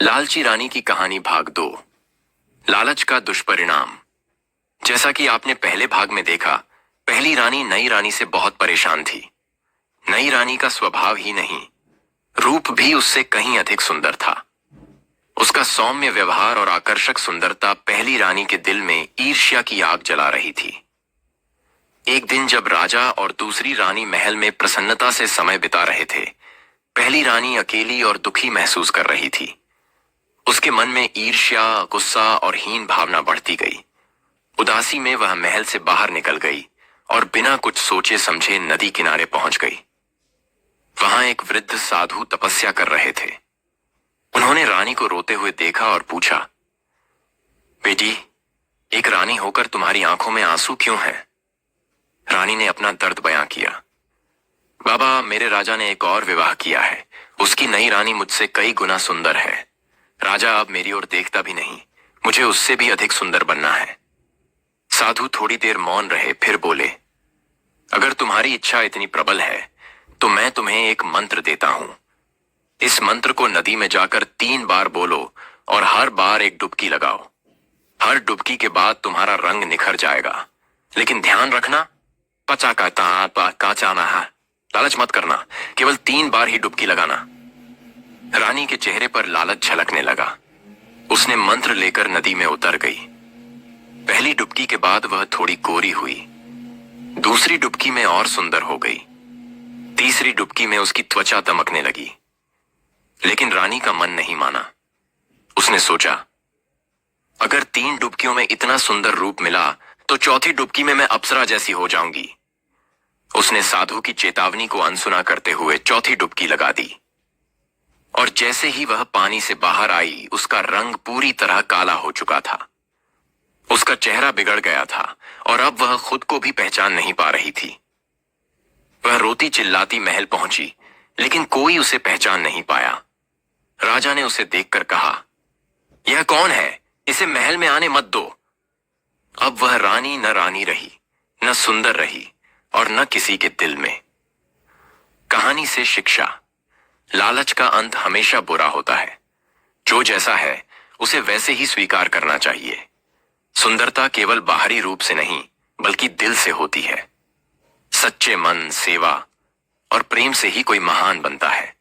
लालची रानी की कहानी भाग 2। लालच का दुष्परिणाम। जैसा कि आपने पहले भाग में देखा, पहली रानी नई रानी से बहुत परेशान थी। नई रानी का स्वभाव ही नहीं, रूप भी उससे कहीं अधिक सुंदर था। उसका सौम्य व्यवहार और आकर्षक सुंदरता पहली रानी के दिल में ईर्ष्या की आग जला रही थी। एक दिन जब राजा और दूसरी रानी महल में प्रसन्नता से समय बिता रहे थे, पहली रानी अकेली और दुखी महसूस कर रही थी। उसके मन में ईर्ष्या, गुस्सा और हीन भावना बढ़ती गई। उदासी में वह महल से बाहर निकल गई और बिना कुछ सोचे समझे नदी किनारे पहुंच गई। वहां एक वृद्ध साधु तपस्या कर रहे थे। उन्होंने रानी को रोते हुए देखा और पूछा, बेटी, एक रानी होकर तुम्हारी आंखों में आंसू क्यों हैं? रानी ने अपना दर्द बयां किया। बाबा, मेरे राजा ने एक और विवाह किया है। उसकी नई रानी मुझसे कई गुना सुंदर है। राजा अब मेरी ओर देखता भी नहीं। मुझे उससे भी अधिक सुंदर बनना है। साधु थोड़ी देर मौन रहे, फिर बोले, अगर तुम्हारी इच्छा इतनी प्रबल है तो मैं तुम्हें एक मंत्र देता हूं। इस मंत्र को नदी में जाकर 3 बार बोलो और हर बार एक डुबकी लगाओ। हर डुबकी के बाद तुम्हारा रंग निखर जाएगा। लेकिन ध्यान रखना, पचा का काचा ना, लालच मत करना। केवल 3 बार ही डुबकी लगाना। रानी के चेहरे पर लालच झलकने लगा। उसने मंत्र लेकर नदी में उतर गई। पहली डुबकी के बाद वह थोड़ी गोरी हुई। दूसरी डुबकी में और सुंदर हो गई। तीसरी डुबकी में उसकी त्वचा दमकने लगी। लेकिन रानी का मन नहीं माना। उसने सोचा, अगर 3 डुबकियों में इतना सुंदर रूप मिला तो चौथी डुबकी में मैं अप्सरा जैसी हो जाऊंगी। उसने साधु की चेतावनी को अनसुना करते हुए चौथी डुबकी लगा दी। और जैसे ही वह पानी से बाहर आई, उसका रंग पूरी तरह काला हो चुका था। उसका चेहरा बिगड़ गया था और अब वह खुद को भी पहचान नहीं पा रही थी। वह रोती चिल्लाती महल पहुंची, लेकिन कोई उसे पहचान नहीं पाया। राजा ने उसे देखकर कहा, यह कौन है? इसे महल में आने मत दो। अब वह रानी न रानी रही, न सुंदर रही और न किसी के दिल में। कहानी से शिक्षा। लालच का अंत हमेशा बुरा होता है। जो जैसा है उसे वैसे ही स्वीकार करना चाहिए। सुंदरता केवल बाहरी रूप से नहीं, बल्कि दिल से होती है। सच्चे मन, सेवा और प्रेम से ही कोई महान बनता है।